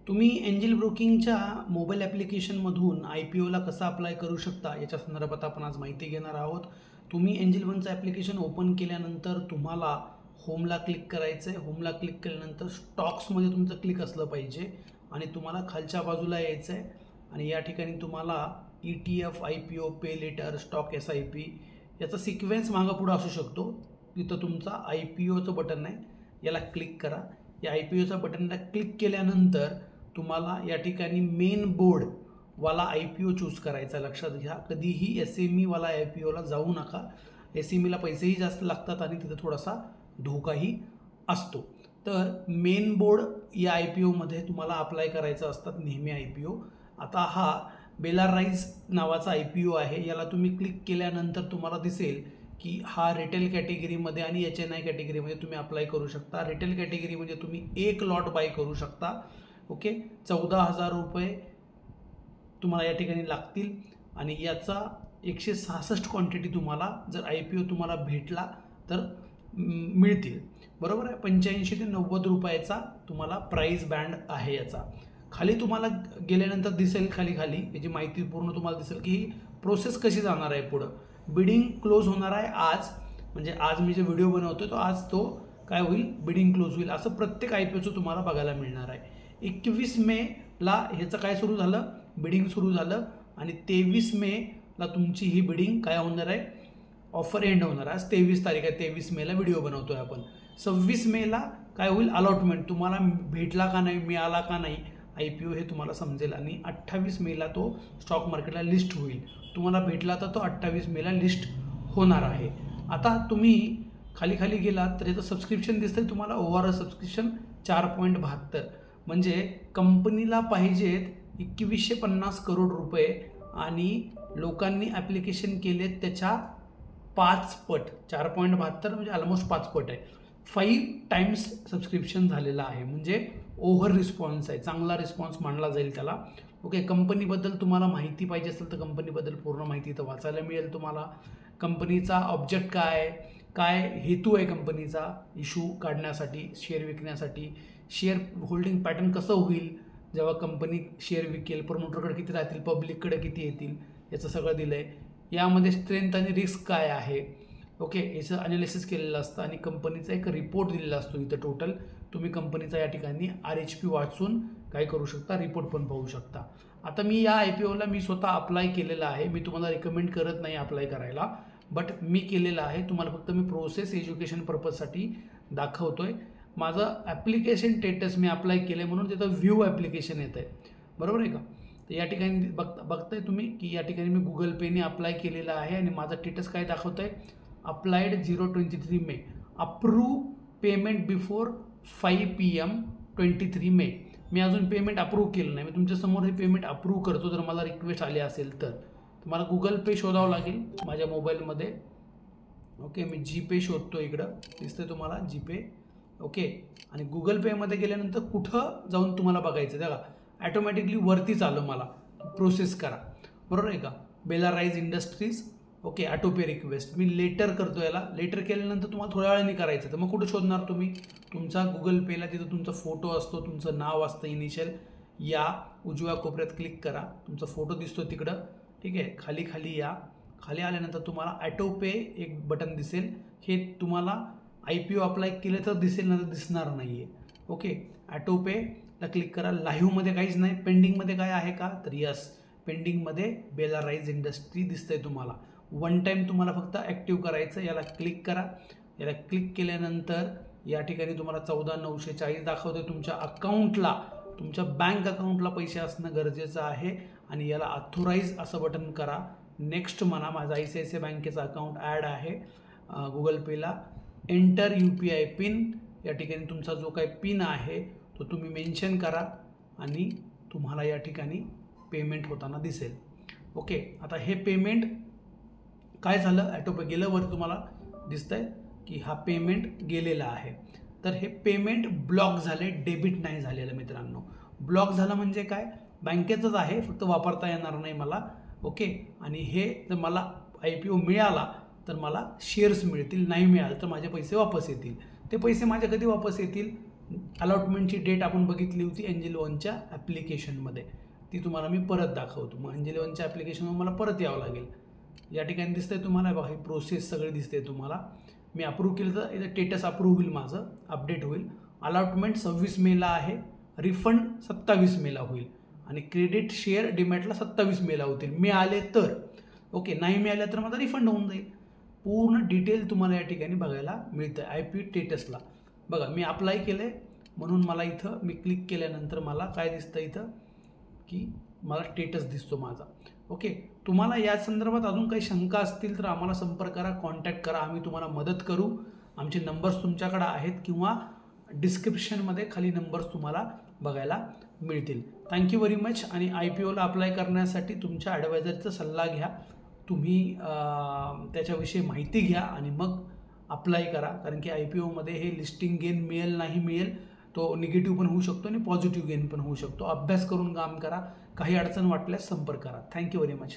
तुम्ही angel ब्रोकिंगच्या mobile ॲप्लिकेशनमधून IPOला कसा apply करू शकता याच्या संदर्भात आपण आज माहिती घेणार आहोत. तुम्ही एंजल वनचं ॲप्लिकेशन ओपन केल्यानंतर तुम्हाला होमला क्लिक करायचं आहे. होमला क्लिक केल्यानंतर स्टॉक्समध्ये तुमचं क्लिक असलं पाहिजे आणि तुम्हाला खालच्या बाजूला यायचं आहे आणि या ठिकाणी तुम्हाला ETF, IPO, पे लेटर, स्टॉक SIP याचा सिक्वेन्स मागं पुढं असू शकतो. तिथं तुमचा IPOचं बटन आहे, याला क्लिक करा. या IPOच्या बटनला क्लिक केल्यानंतर तुम्हाला या ठिकाणी मेन बोर्डवाला IPO चूज करायचा. लक्षात घ्या, कधीही SME वाला IPOला जाऊ नका. SMEला पैसेही जास्त लागतात आणि तिथं थोडासा धोकाही असतो. तर मेन बोर्ड या IPOमध्ये तुम्हाला अप्लाय करायचं असतात नेहमी IPO. आता हा बेलाराइज नावाचा IPO आहे. याला तुम्ही क्लिक केल्यानंतर तुम्हाला दिसेल की हा रिटेल कॅटेगरीमध्ये आणि HNI कॅटेगरीमध्ये तुम्ही अप्लाय करू शकता. रिटेल कॅटेगरीमध्ये तुम्ही एक लॉट बाय करू शकता. ओके, 14,000 रुपये तुम्हाला या ठिकाणी लागतील आणि याचा 166 क्वांटिटी तुम्हाला जर IPO तुम्हाला भेटला तर मिळतील. बरोबर आहे. 85 ते 90 रुपयाचा तुम्हाला प्राईस बँड आहे याचा. खाली तुम्हाला गेल्यानंतर दिसेल खाली याची माहिती पूर्ण तुम्हाला दिसेल की ही प्रोसेस कशी जाणार आहे पुढं. बिडिंग क्लोज होणार आहे आज, म्हणजे आज मी जे व्हिडिओ बनवतो तो आज तो काय होईल, बिडिंग क्लोज होईल. असं प्रत्येक IPOचं तुम्हाला बघायला मिळणार आहे. 21 मेला ह्याचं काय सुरू झालं, बिडिंग सुरू झालं आणि 23 मेला तुमची ही बिडिंग काय होणार आहे, ऑफर एंड होणार आहे. आज 23 तारीख आहे, 23 मेला व्हिडिओ बनवतोय आपण. 26 मेला काय होईल, अलॉटमेंट तुम्हाला भेटला का नाही, मिळाला का नाही IPO हे तुम्हाला समजेल आणि 28 मेला तो स्टॉक मार्केटला लिस्ट होईल. तुम्हाला भेटला तर तो 28 मेला लिस्ट होणार आहे. आता तुम्ही खाली गेलात तर याचं सबस्क्रिप्शन दिसतंय तुम्हाला. ओव्हरऑल सबस्क्रिप्शन 4.72, म्हणजे कंपनीला पाहिजेत 2150 करोड रुपये आणि लोकांनी ॲप्लिकेशन केलेत त्याच्या 5 पट. 4.72 म्हणजे ऑलमोस्ट 5 पट आहे. 5 टाइम्स सबस्क्रिप्शन झालेलं आहे, म्हणजे ओव्हर रिस्पॉन्स आहे, चांगला रिस्पॉन्स मानला जाईल त्याला. ओके, कंपनीबद्दल तुम्हाला माहिती पाहिजे असेल तर कंपनीबद्दल पूर्ण माहिती इथं वाचायला मिळेल तुम्हाला. कंपनीचा ऑब्जेक्ट काय आहे, काय हेतू आहे कंपनीचा इश्यू काढण्यासाठी, शेअर विकण्यासाठी, शेअर होल्डिंग पॅटर्न कसं होईल जेव्हा कंपनी शेअर विकेल, प्रमोटरकडे किती राहतील, पब्लिककडे किती येतील, याचं सगळं दिलं आहे. यामध्ये स्ट्रेंथ आणि रिस्क काय आहे, ओके, याचं अनालिसिस केलेलं असतं आणि कंपनीचा एक रिपोर्ट दिलेला असतो इथं. टोटल तुम्ही कंपनीचा या ठिकाणी RHP वाचून काय करू शकता, रिपोर्ट पण पाहू शकता. आता मी या IPOला मी स्वतः अप्लाय केलेला आहे. मी तुम्हाला रिकमेंड करत नाही अप्लाय करायला, बट मी केलेलं आहे. तुम्हाला फक्त मी प्रोसेस एज्युकेशन पर्पजसाठी दाखवतोय. माझं ॲप्लिकेशन स्टेटस मी अप्लाय केलं म्हणून तिथं व्ह्यू ॲप्लिकेशन येतं आहे. बरोबर आहे का. तर या ठिकाणी बघताय तुम्ही की या ठिकाणी मी गुगल पेने अप्लाय केलेलं आहे आणि माझा स्टेटस काय दाखवत आहे, अप्लाइड 0-23 मे, अप्रूव्ह पेमेंट बिफोर 5 PM 23 मे. मी अजून पेमेंट अप्रूव्ह केलं नाही. मी तुमच्यासमोर हे पेमेंट अप्रूव्ह करतो. जर मला रिक्वेस्ट आली असेल तर तुम्हाला गुगल पे शोधावं लागेल माझ्या मोबाईलमध्ये. ओके, मी GPay शोधतो, इकडं दिसतंय तुम्हाला GPay. ओके, आणि गुगल पेमध्ये गेल्यानंतर कुठं जाऊन तुम्हाला बघायचं बघा, ॲटोमॅटिकली वरतीच आलं मला, प्रोसेस करा. बरोबर आहे का. बेलाराइज इंडस्ट्रीज, ओके, ऑटोपे रिक्वेस्ट. मी लेटर करतो याला. लेटर केल्यानंतर तुम्हाला थोड्या वेळाने करायचं. तर मग कुठं शोधणार तुम्ही, तुमचा गुगल पेला तिथं तुमचा फोटो असतो, तुमचं नाव असतं इनिशियल. या उजव्या कोपऱ्यात क्लिक करा, तुमचा फोटो दिसतो तिकडं. ठीक आहे, खाली या. खाली आल्यानंतर तुम्हाला ऑटोपे एक बटन दिसेल. हे तुम्हाला IPO अप्लाय केलं तर दिसेल, ना तर दिसणार नाही आहे. ओके, ऑटोपेला क्लिक करा. लाईव्हमध्ये काहीच नाही. पेंडिंगमध्ये काय आहे का, तर यस, पेंडिंगमध्ये बेलाराइज इंडस्ट्री दिसतंय तुम्हाला. 1 टाईम तुम्हाला फक्त ॲक्टिव्ह करायचं. याला क्लिक करा. याला क्लिक केल्यानंतर या ठिकाणी तुम्हाला 14,940 दाखवतोय. तुमच्या अकाउंटला, तुमच्या बँक अकाउंटला पैसे असणं गरजेचं आहे आणि याला ऑथोराईज असं बटन करा. नेक्स्ट म्हणा, माझा ICICI बँकेचं अकाउंट ॲड आहे गुगल पेला. एंटर UPI पिन, या ठिकाणी तुमचा जो काही पिन आहे तो तुम्ही मेन्शन करा आणि तुम्हाला या ठिकाणी पेमेंट होताना दिसेल. ओके, आता हे पेमेंट काय झालं, ऑटोपे गेलं वर तुम्हाला दिसतंय की हा पेमेंट गेलेला आहे. तर हे पेमेंट ब्लॉक झाले, डेबिट नाही झालेलं मित्रांनो. ब्लॉक झालं म्हणजे काय, बँकेचंच आहे, फक्त वापरता येणार नाही मला. ओके, आणि हे जर मला IPO मिळाला तर मला शेअर्स मिळतील, नाही मिळालं तर माझे पैसे वापस येतील. ते पैसे माझ्या कधी वापस येतील, अलॉटमेंटची डेट आपण बघितली होती एंजल वनच्या ॲप्लिकेशनमध्ये, ती तुम्हाला मी परत दाखवतो. मग एंजल वनच्या ॲप्लिकेशनवर मला परत यावं लागेल. या ठिकाणी दिसतंय तुम्हाला बघा, ही प्रोसेस सगळी दिसते तुम्हाला. मी अप्रूव्ह केलं तर इथं स्टेटस अप्रूव्ह होईल, माझं अपडेट होईल. अलॉटमेंट 26 मेला आहे, रिफंड 27 मेला होईल आणि क्रेडिट शेअर डीमॅटला 27 मेला होतील मिळाले तर. ओके, नाही मिळाले तर माझा रिफंड होऊन जाईल. पूर्ण डिटेल तुम्हाला या ठिकाणी बघायला मिळतं IPO स्टेटसला. बघा, मी अप्लाय केलं आहे म्हणून मला इथं मी क्लिक केल्यानंतर मला काय दिसतं इथं की मला स्टेटस दिसतो माझा. ओके, तुम्हाला या संदर्भात अजून काही शंका असतील तर आम्हाला संपर्क करा, कॉन्टॅक्ट करा, आम्ही तुम्हाला मदत करू. आमचे नंबर्स तुमच्याकडे आहेत किंवा डिस्क्रिप्शनमध्ये खाली नंबर्स तुम्हाला बघायला मिळतील. Thank you very much. आणि IPOला अप्लाय करण्यासाठी तुमच्या ॲडवायझरचा सल्ला घ्या, तुम्ही त्याच्याविषयी माहिती घ्या आणि मग अप्लाय करा. कारण की IPOमध्ये हे लिस्टिंग गेन मिळेल नाही मिळेल, तो निगेटिव्ह पण होऊ शकतो आणि पॉझिटिव्ह गेन पण होऊ शकतो. अभ्यास करून काम करा. काही अडचण वाटल्यास संपर्क करा. Thank you very much.